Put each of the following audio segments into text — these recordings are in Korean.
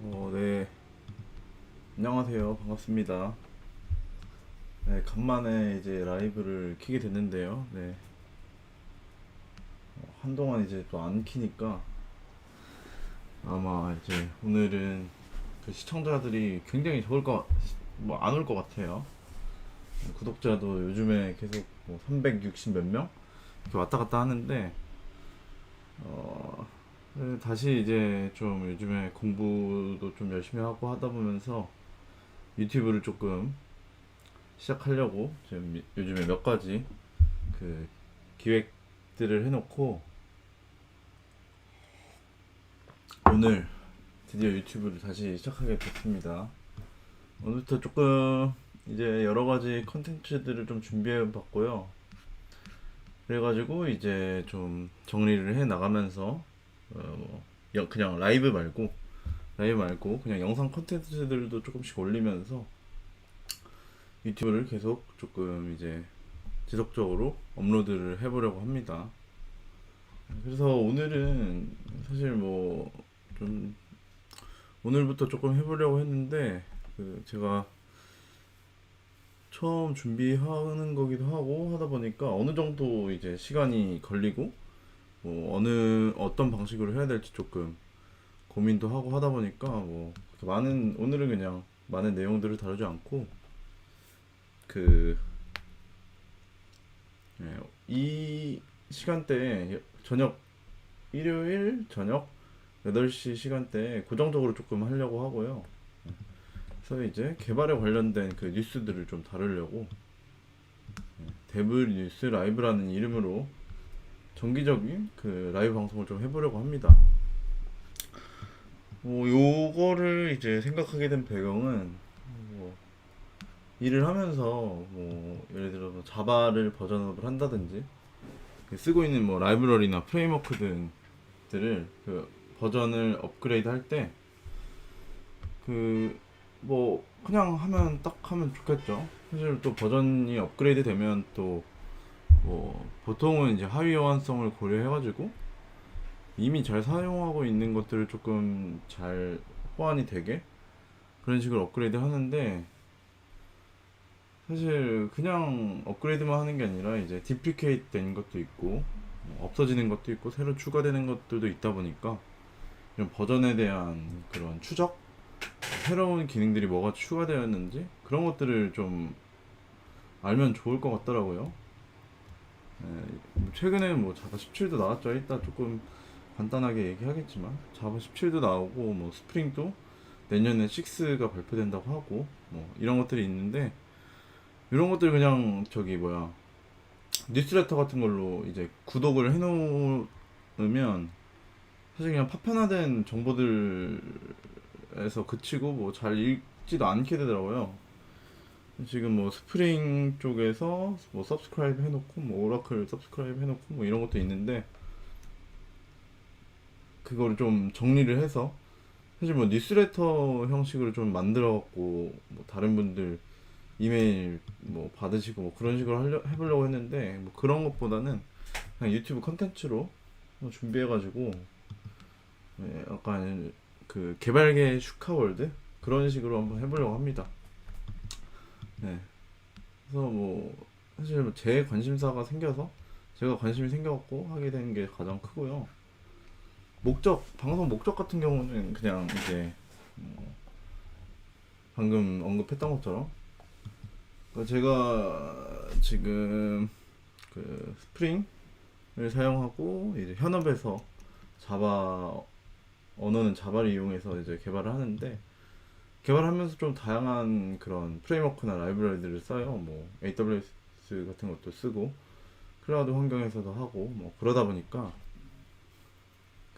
네. 안녕하세요. 반갑습니다. 네, 간만에 이제 라이브를 키게 됐는데요. 네. 한동안 이제 또 안 키니까 아마 이제 오늘은 그 시청자들이 굉장히 적을 안 올 것 같아요. 구독자도 요즘에 계속 뭐 360 몇 명? 이렇게 왔다 갔다 하는데, 어, 네, 다시 이제 좀 요즘에 공부도 좀 열심히 하고 하다 보면서 유튜브를 조금 시작하려고 지금 요즘에 몇 가지 그 기획들을 해놓고 오늘 드디어 유튜브를 다시 시작하게 됐습니다. 오늘부터 조금 이제 여러 가지 컨텐츠들을 좀 준비해 봤고요. 그래가지고 이제 좀 정리를 해 나가면서 그냥 라이브 말고 그냥 영상 컨텐츠들도 조금씩 올리면서 유튜브를 계속 조금 이제 지속적으로 업로드를 해보려고 합니다. 그래서 오늘은 사실 뭐 좀 오늘부터 조금 해보려고 했는데 제가 처음 준비하는 거기도 하고 하다 보니까 어느 정도 이제 시간이 걸리고 뭐 어떤 방식으로 해야 될지 조금 고민도 하고 하다 보니까 뭐 많은 오늘은 그냥 많은 내용들을 다루지 않고 그 예, 이 시간대에 저녁 일요일 저녁 8시 시간대에 고정적으로 조금 하려고 하고요. 그래서 이제 개발에 관련된 그 뉴스들을 좀 다루려고 데블 뉴스 라이브라는 이름으로 정기적인 그 라이브 방송을 좀 해보려고 합니다. 뭐 요거를 이제 생각하게 된 배경은 뭐 일을 하면서 뭐 예를 들어 뭐 자바를 버전업을 한다든지 쓰고 있는 뭐 라이브러리나 프레임워크 등들을 그 버전을 업그레이드 할때 뭐 그냥 하면 딱 하면 좋겠죠. 사실 또 버전이 업그레이드 되면 또 뭐 보통은 이제 하위 호환성을 고려해가지고 이미 잘 사용하고 있는 것들을 조금 잘 호환이 되게 그런 식으로 업그레이드 하는데, 사실 그냥 업그레이드만 하는 게 아니라 이제 디프리케이트 된 것도 있고 없어지는 것도 있고 새로 추가되는 것들도 있다 보니까 이런 버전에 대한 그런 추적, 새로운 기능들이 뭐가 추가되었는지 그런 것들을 좀 알면 좋을 것 같더라고요. 최근에는 뭐 자바 17도 나왔죠. 이따 조금 간단하게 얘기하겠지만 자바 17도 나오고 뭐 스프링도 내년에 6가 발표된다고 하고 뭐 이런 것들이 있는데, 이런 것들 그냥 저기 뭐야 뉴스레터 같은 걸로 이제 구독을 해놓으면 사실 그냥 파편화된 정보들에서 그치고 뭐 잘 읽지도 않게 되더라고요. 지금 뭐 스프링 쪽에서 뭐 서브스크라이브 해놓고 뭐 오라클 서브스크라이브 해놓고 뭐 이런 것도 있는데, 그거를 좀 정리를 해서 사실 뭐 뉴스레터 형식으로 좀 만들어 갖고 뭐 다른 분들 이메일 뭐 받으시고 뭐 그런 식으로 해보려고 했는데, 뭐 그런 것보다는 그냥 유튜브 컨텐츠로 준비해 가지고 약간 그 개발계 슈카월드 그런 식으로 한번 해보려고 합니다. 네. 그래서 뭐 사실 뭐제 관심사가 생겨서 제가 관심이 생겨갖고 하게 된 게 가장 크고요. 방송 목적 같은 경우는 그냥 이제 방금 언급했던 것처럼 제가 지금 그 스프링을 사용하고 이제 현업에서 자바 언어는 자바를 이용해서 이제 개발을 하는데, 개발하면서 좀 다양한 그런 프레임워크나 라이브러리들을 써요. 뭐 AWS 같은 것도 쓰고 클라우드 환경에서도 하고 뭐 그러다 보니까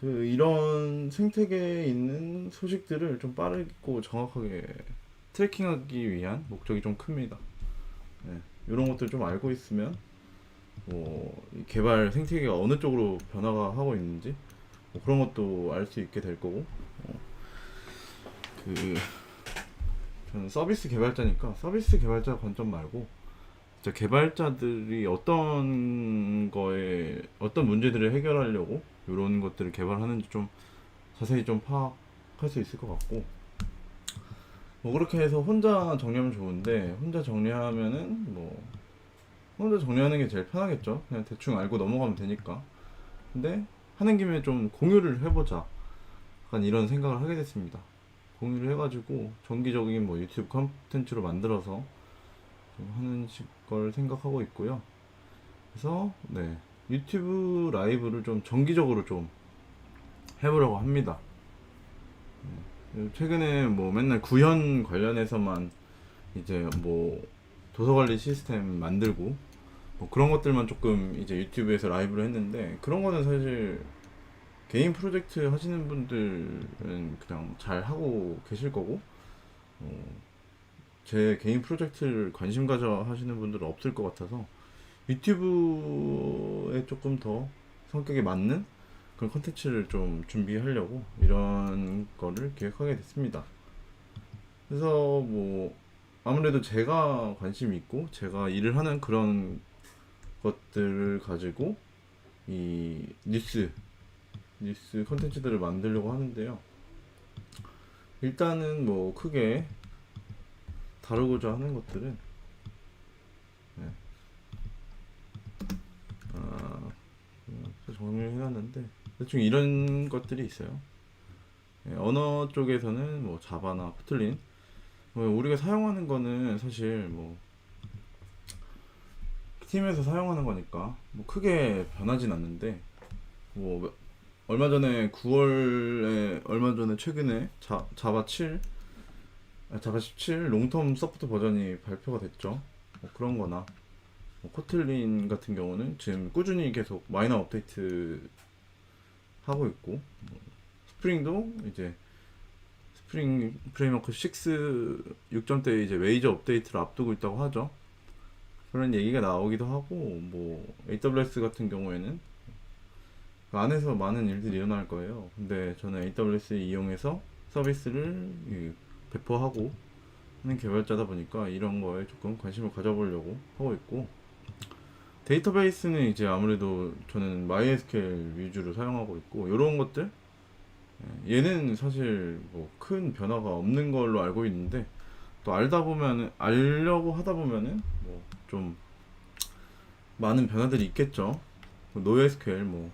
이런 생태계에 있는 소식들을 좀 빠르고 정확하게 트래킹하기 위한 목적이 좀 큽니다. 네. 이런 것들 좀 알고 있으면 이 개발 생태계가 어느 쪽으로 변화가 하고 있는지 뭐 그런 것도 알 수 있게 될 거고, 그 저는 서비스 개발자니까 서비스 개발자 관점 말고 진짜 개발자들이 어떤 문제들을 해결하려고 이런 것들을 개발하는지 좀 자세히 좀 파악할 계속할 수 있을 것 같고, 뭐 그렇게 해서 혼자 정리하면 좋은데, 혼자 정리하는 게 제일 편하겠죠. 그냥 대충 알고 넘어가면 되니까. 근데 하는 김에 좀 공유를 해보자, 약간 이런 생각을 하게 됐습니다. 공유를 해가지고 정기적인 뭐 유튜브 컨텐츠로 만들어서 좀 하는 걸 생각하고 있고요. 그래서 네, 유튜브 라이브를 좀 정기적으로 좀 해보려고 합니다. 최근에 뭐 맨날 구현 관련해서만 이제 뭐 도서관리 시스템 만들고 뭐 그런 것들만 조금 이제 유튜브에서 라이브를 했는데, 그런 거는 사실 개인 프로젝트 하시는 분들은 그냥 잘 하고 계실 거고, 어, 제 개인 프로젝트를 관심 가져 하시는 분들은 없을 것 같아서 유튜브에 조금 더 성격에 맞는 그런 컨텐츠를 좀 준비하려고 이런 거를 기획하게 됐습니다. 그래서 뭐 아무래도 제가 관심이 있고 제가 일을 하는 그런 것들을 가지고 이 뉴스 컨텐츠들을 만들려고 하는데요. 일단은 뭐 크게 다루고자 하는 것들은, 네, 아, 정리를 해놨는데 대충 이런 것들이 있어요. 네, 언어 쪽에서는 뭐 자바나 코틀린, 뭐 우리가 사용하는 거는 사실 뭐 팀에서 사용하는 거니까 뭐 크게 변하진 않는데, 뭐 얼마 전에 최근에 자바 17 롱텀 서포트 버전이 발표가 됐죠. 뭐 그런 거나 뭐 코틀린 같은 경우는 지금 꾸준히 계속 마이너 업데이트 하고 있고, 뭐 스프링도 이제 스프링 프레임워크 6 6점대 이제 메이저 업데이트를 앞두고 있다고 하죠. 그런 얘기가 나오기도 하고, 뭐 AWS 같은 경우에는 그 안에서 많은 일들이 일어날 거예요. 근데 저는 AWS 이용해서 서비스를 배포하고 하는 개발자다 보니까 이런 거에 조금 관심을 가져보려고 하고 있고, 데이터베이스는 이제 아무래도 저는 MySQL 위주로 사용하고 있고, 이런 것들, 얘는 사실 뭐 큰 변화가 없는 걸로 알고 있는데, 또 알려고 하다 보면은 뭐 좀 많은 변화들이 있겠죠. NoSQL, 뭐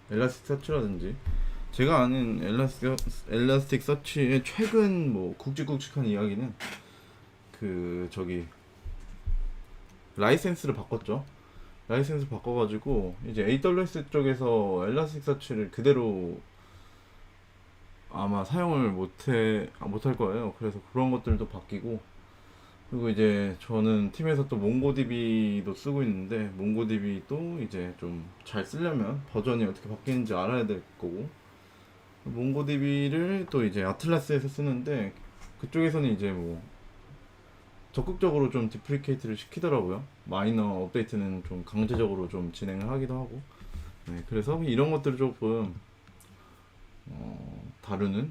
엘라스틱 서치라든지, 제가 아는 엘라스틱 서치의 최근 뭐 굵직굵직한 이야기는 그 저기 라이센스를 바꿨죠. 라이센스 바꿔가지고 이제 AWS 쪽에서 엘라스틱 서치를 그대로 아마 사용을 못할 거예요. 그래서 그런 것들도 바뀌고, 그리고 이제 저는 팀에서 또 몽고DB도 쓰고 있는데, 몽고DB도 이제 좀 잘 쓰려면 버전이 어떻게 바뀌는지 알아야 될 거고, 몽고DB를 또 이제 아틀라스에서 쓰는데 그쪽에서는 이제 뭐 적극적으로 좀 디프리케이트를 시키더라고요. 마이너 업데이트는 좀 강제적으로 좀 진행을 하기도 하고. 네, 그래서 이런 것들을 조금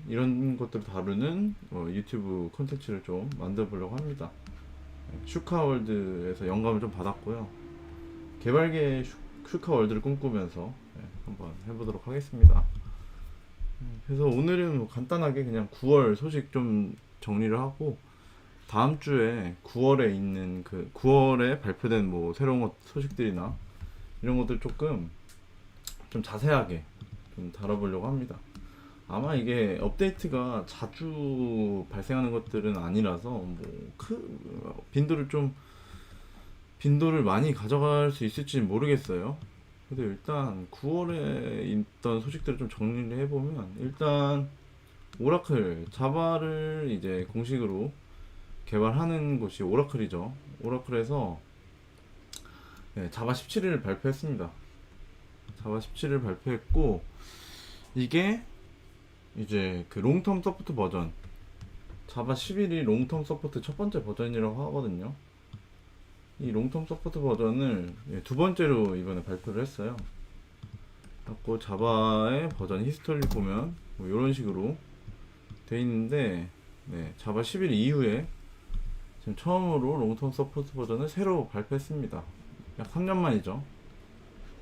이런 것들을 다루는 유튜브 콘텐츠를 좀 만들어 보려고 합니다. 네, 슈카월드에서 영감을 좀 받았고요. 개발계 슈카월드를 꿈꾸면서 한번 해보도록 하겠습니다. 그래서 오늘은 뭐 간단하게 그냥 9월 소식 좀 정리를 하고, 다음 주에 9월에 발표된 뭐 새로운 소식들이나 이런 것들 조금 좀 자세하게 좀 다뤄보려고 합니다. 아마 이게 업데이트가 자주 발생하는 것들은 아니라서 빈도를 많이 가져갈 수 있을지 모르겠어요. 그래도 일단 9월에 있던 소식들을 좀 정리를 해보면, 일단 오라클 자바를 이제 공식으로 개발하는 곳이 오라클이죠. 오라클에서 자바 17을 발표했습니다. 자바 17을 발표했고, 이게 이제 그 롱텀 서포트 버전, 자바 11이 롱텀 서포트 첫 번째 버전이라고 하거든요. 이 롱텀 서포트 버전을 두 번째로 이번에 발표를 했어요. 그래서 자바의 버전 히스토리를 보면 뭐 이런 식으로 돼 있는데, 자바 11 이후에 지금 처음으로 롱텀 서포트 버전을 새로 발표했습니다. 약 3년 만이죠.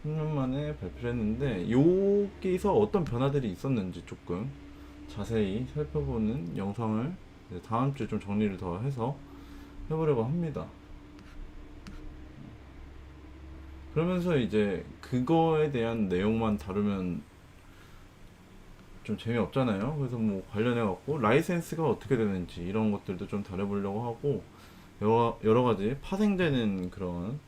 3년 만에 발표를 했는데, 여기서 어떤 변화들이 있었는지 조금 자세히 살펴보는 영상을 다음 주에 좀 정리를 더 해서 해보려고 합니다. 그러면서 이제 그거에 대한 내용만 다루면 좀 재미없잖아요. 그래서 뭐 관련해 갖고 라이센스가 어떻게 되는지 이런 것들도 좀 다뤄보려고 하고, 여러 가지 파생되는 그런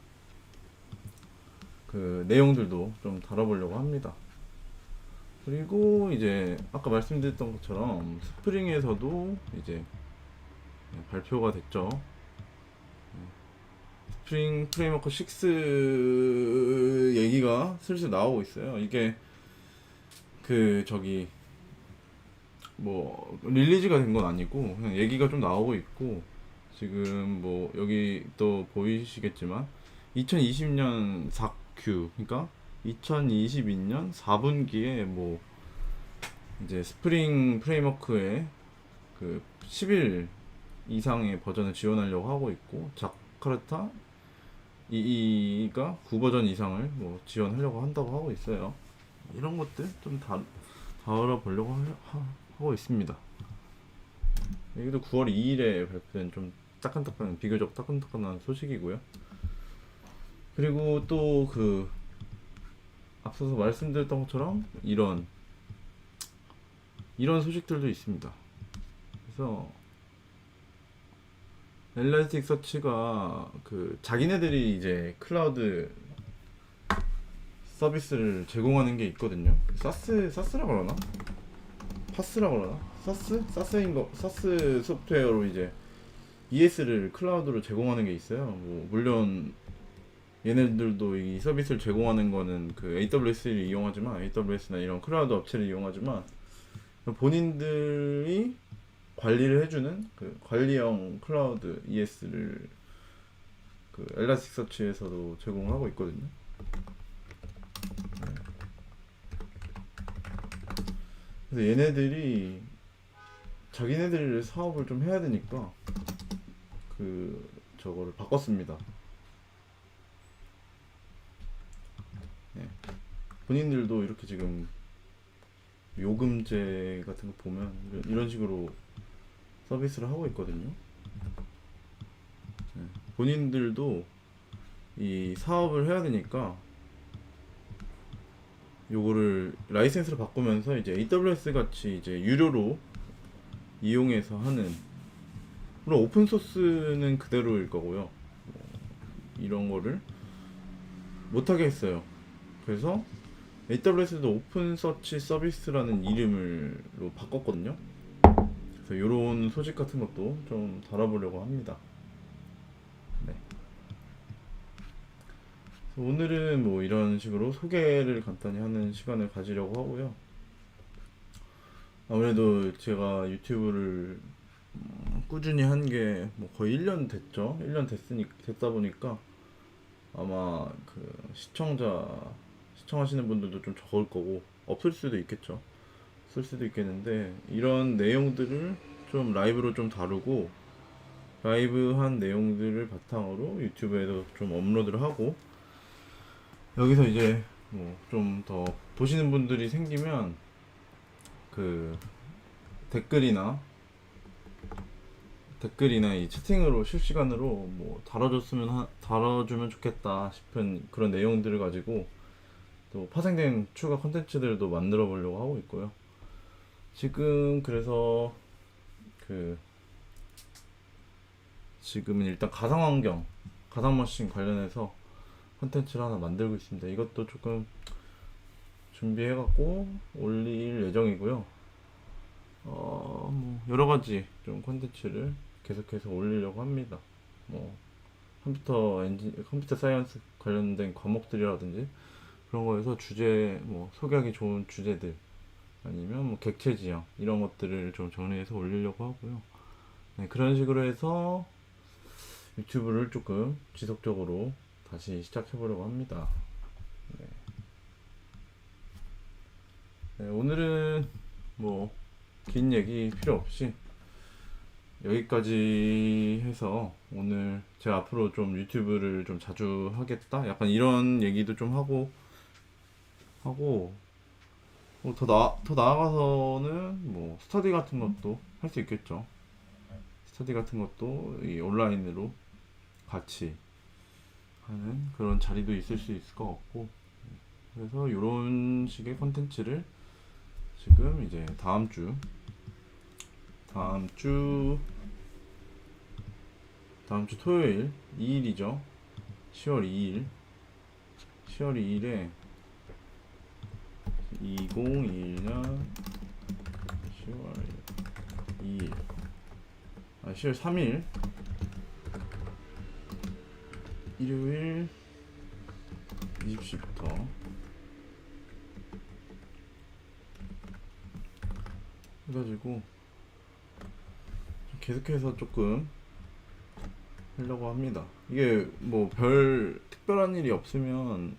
그 내용들도 좀 다뤄보려고 합니다. 그리고 이제 아까 말씀드렸던 것처럼 스프링에서도 이제 발표가 됐죠. 스프링 프레임워크 6 얘기가 슬슬 나오고 있어요. 이게 그 저기 뭐 릴리즈가 된 건 아니고 그냥 얘기가 좀 나오고 있고, 지금 뭐 여기 또 보이시겠지만 2020년 4Q, 그러니까 2022년 4분기에 뭐 이제 스프링 프레임워크에 그 10일 이상의 버전을 지원하려고 하고 있고, 자카르타 2가 9버전 이상을 뭐 지원하려고 한다고 하고 있어요. 이런 것들 좀 다뤄보려고 하고 있습니다. 여기도 9월 2일에 발표된 좀 비교적 따끈따끈한 소식이고요. 그리고 또 그 앞서서 말씀드렸던 것처럼 이런 소식들도 있습니다. 그래서 엘라스틱서치가 그 자기네들이 이제 클라우드 서비스를 제공하는 게 있거든요. 사스라 그러나? 파스라 그러나? 사스 소프트웨어로 이제 ES를 클라우드로 제공하는 게 있어요. 뭐 물론 얘네들도 이 서비스를 제공하는 거는 그 AWS를 이용하지만, AWS나 이런 클라우드 업체를 이용하지만, 본인들이 관리를 해주는 그 관리형 클라우드 ES를 그 엘라스틱서치에서도 제공하고 있거든요. 그래서 얘네들이 자기네들 사업을 좀 해야 되니까 그 저거를 바꿨습니다. 네. 본인들도 이렇게 지금 요금제 같은 거 보면 이런 식으로 서비스를 하고 있거든요. 네. 본인들도 이 사업을 해야 되니까 요거를 라이센스를 바꾸면서 이제 AWS 같이 이제 유료로 이용해서 하는, 물론 오픈 소스는 그대로일 거고요. 이런 거를 못하게 했어요. 그래서 AWS도 오픈 서치 서비스라는 이름으로 바꿨거든요. 그래서 이런 소식 같은 것도 좀 다뤄보려고 합니다. 네. 오늘은 뭐 이런 식으로 소개를 간단히 하는 시간을 가지려고 하고요. 아무래도 제가 유튜브를 꾸준히 한 게 뭐 거의 1년 됐죠. 1년 됐다 보니까 아마 그 시청하시는 분들도 좀 적을 거고, 없을 수도 있겠죠. 쓸 수도 있겠는데, 이런 내용들을 좀 라이브로 좀 다루고, 라이브한 내용들을 바탕으로 유튜브에도 좀 업로드를 하고, 여기서 이제 뭐 좀 더 보시는 분들이 생기면 그 댓글이나 이 채팅으로 실시간으로 뭐 다뤄주면 좋겠다 싶은 그런 내용들을 가지고 또 파생된 추가 컨텐츠들도 만들어 보려고 하고 있고요. 지금 그래서 그 지금은 일단 가상머신 관련해서 컨텐츠를 하나 만들고 있습니다. 이것도 조금 준비해갖고 올릴 예정이고요. 뭐 여러 가지 좀 컨텐츠를 계속해서 올리려고 합니다. 뭐 컴퓨터 사이언스 관련된 과목들이라든지 그런 거에서 주제, 뭐 소개하기 좋은 주제들, 아니면 뭐 객체 지형 이런 것들을 좀 정리해서 올리려고 하고요. 네, 그런 식으로 해서 유튜브를 조금 지속적으로 다시 시작해보려고 합니다. 네. 네, 오늘은 뭐 긴 얘기 필요 없이 여기까지 해서, 오늘 제가 앞으로 좀 유튜브를 좀 자주 하겠다, 약간 이런 얘기도 좀 하고 더 나아가서는 뭐 스터디 같은 것도 할 수 있겠죠. 스터디 같은 것도 이 온라인으로 같이 하는 그런 자리도 있을 수 있을 것 같고, 그래서 이런 식의 컨텐츠를 지금 이제 다음 주 토요일 2일이죠. 10월 2일 10월 2일에 2021년 10월 2일 10월 3일 일요일 20시부터 해가지고 계속해서 조금 하려고 합니다. 이게 뭐 별 특별한 일이 없으면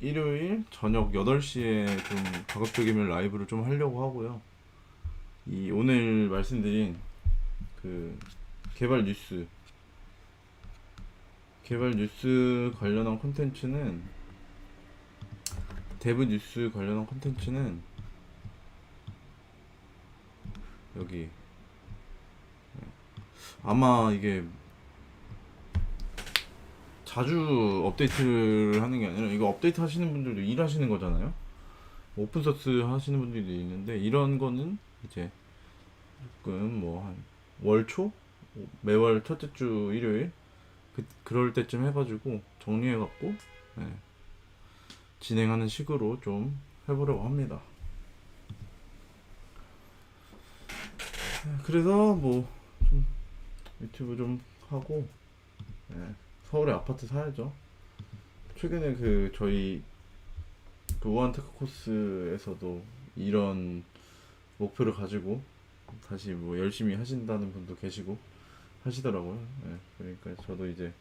일요일 저녁 8시에 좀 가급적이면 라이브를 좀 하려고 하고요. 이 오늘 말씀드린 그 개발 뉴스 관련한 콘텐츠는 데브 뉴스 관련한 콘텐츠는 여기 아마 이게 자주 업데이트를 하는 게 아니라, 이거 업데이트 하시는 분들도 일하시는 거잖아요. 오픈소스 하시는 분들도 있는데, 이런 거는 이제 조금 뭐 한 월초? 매월 첫째 주 일요일 그럴 때쯤 해가지고 정리해갖고 진행하는 식으로 좀 해보려고 합니다. 그래서 뭐 좀 유튜브 좀 하고 서울에 아파트 사야죠. 최근에 저희 우한 테크 코스에서도 이런 목표를 가지고 다시 뭐 열심히 하신다는 분도 계시고 하시더라고요. 그러니까 저도 이제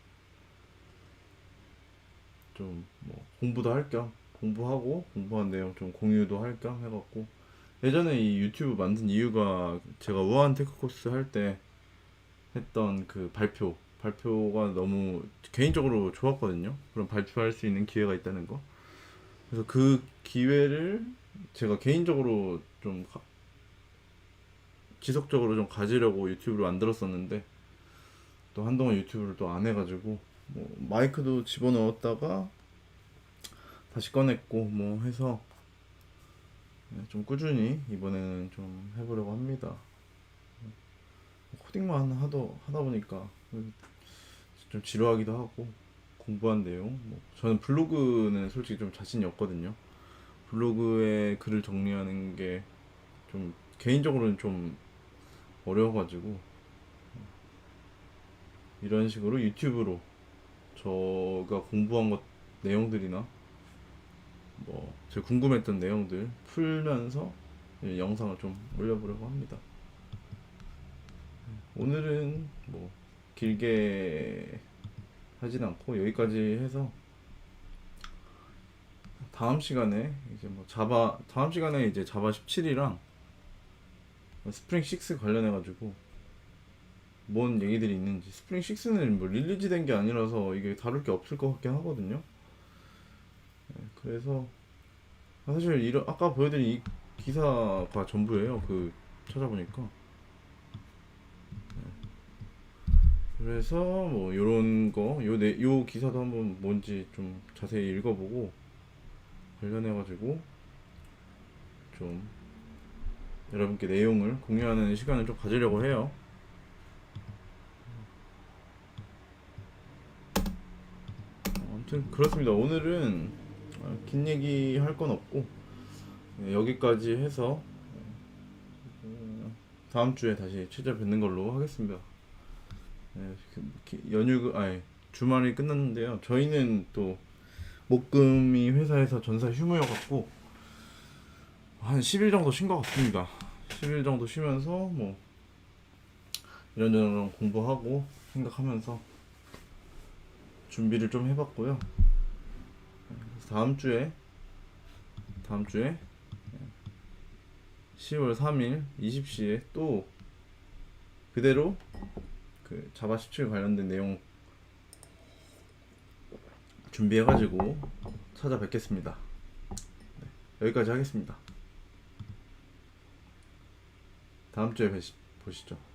좀 뭐 공부도 할 겸 공부하고 공부한 내용 좀 공유도 할 겸 해갖고, 예전에 이 유튜브 만든 이유가 제가 우한 테크 코스 할 때 했던 그 발표가 너무 개인적으로 좋았거든요. 그럼 발표할 수 있는 기회가 있다는 거. 그래서 그 기회를 제가 개인적으로 좀 지속적으로 좀 가지려고 유튜브를 만들었었는데, 또 한동안 유튜브를 또 안 해가지고 뭐 마이크도 집어넣었다가 다시 꺼냈고 뭐 해서 좀 꾸준히 이번에는 좀 해보려고 합니다. 코딩만 하다 보니까 좀 지루하기도 하고, 공부한 내용 저는 블로그는 솔직히 좀 자신이 없거든요. 블로그에 글을 정리하는 게 좀 개인적으로는 좀 어려워가지고, 이런 식으로 유튜브로 제가 공부한 것 내용들이나 뭐 제가 궁금했던 내용들 풀면서 영상을 좀 올려보려고 합니다. 오늘은 뭐 길게 하진 않고 여기까지 해서, 다음 시간에 이제 자바 17이랑 스프링 6 관련해 가지고 뭔 얘기들이 있는지, 스프링 6는 뭐 릴리즈 된 게 아니라서 이게 다룰 게 없을 것 같긴 하거든요. 그래서 사실 아까 보여드린 이 기사가 전부예요. 찾아보니까. 그래서 뭐 요런 요 기사도 한번 뭔지 좀 자세히 읽어보고 관련해가지고 좀 여러분께 내용을 공유하는 시간을 좀 가지려고 해요. 아무튼 그렇습니다. 오늘은 긴 얘기 할 건 없고 여기까지 해서 다음 주에 다시 찾아뵙는 걸로 하겠습니다. 주말이 끝났는데요. 저희는 또 목금이 회사에서 전사 휴무여갖고 한 10일 정도 쉰 것 같습니다. 10일 정도 쉬면서 뭐 이런저런 공부하고 생각하면서 준비를 좀 해봤고요. 다음 주에 10월 3일 20시에 또 그대로 자바 17 관련된 내용 준비해가지고 찾아뵙겠습니다. 여기까지 하겠습니다. 다음 주에 보시죠.